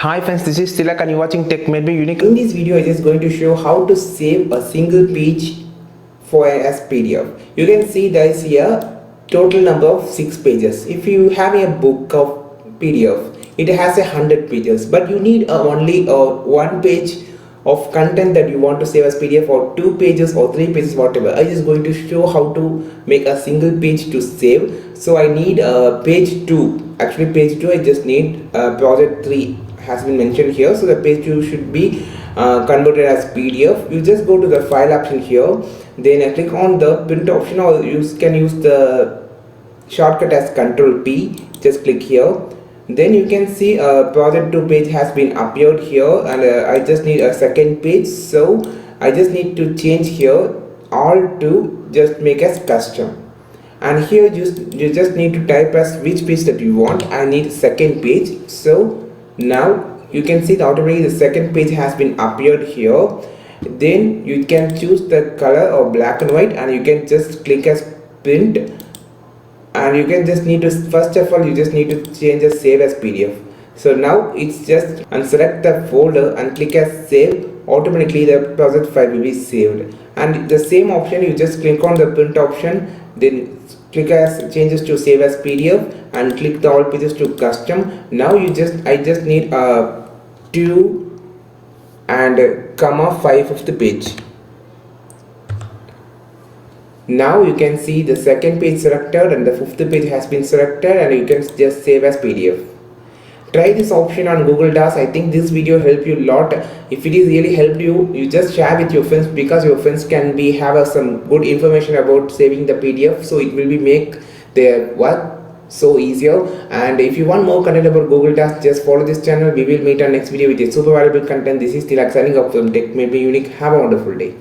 Hi friends, this is Tilak and you're watching Tech Made Me Unique. In this video, I'm just going to show how to save a single page for as PDF. You can see there is here total number of 6 pages. If you have a book of PDF, it has 100 pages, but you need only one page of content that you want to save as PDF, or 2 pages or 3 pages, whatever. I'm just going to show how to make a single page to save. So I need page 2. Actually, page 2 I just need project 3 has been mentioned here. So the page 2 should be converted as PDF. You just go to the file option here, then click on the print option, or you can use the shortcut as Ctrl P. Just click here, then you can see project 2 page has been appeared here, and I just need a second page, so I just need to change here all to just make as custom, and here you just need to type as which page that you want. I need second page, so now you can see that automatically the second page has been appeared here. Then you can choose the color or black and white, and you can just click as print, and you can just need to, first of all, you just need to change as save as PDF. So now it's just, and select the folder and click as save. Automatically the project file will be saved, and the same option you just click on the print option, then click as changes to save as PDF, and click the all pages to custom. Now I just need 2 and comma 5 of the page. Now you can see the second page selected and the 5th page has been selected, and you can just save as PDF. Try this option on Google Docs. I think this video helped you a lot. If it is really helped you, you just share with your friends, because your friends can be have some good information about saving the PDF, so it will be make their work so easier. And if you want more content about Google Docs, just follow this channel. We will meet on next video with a super valuable content. This is Tilak signing off from Tech Made Me Unique. Have a wonderful day.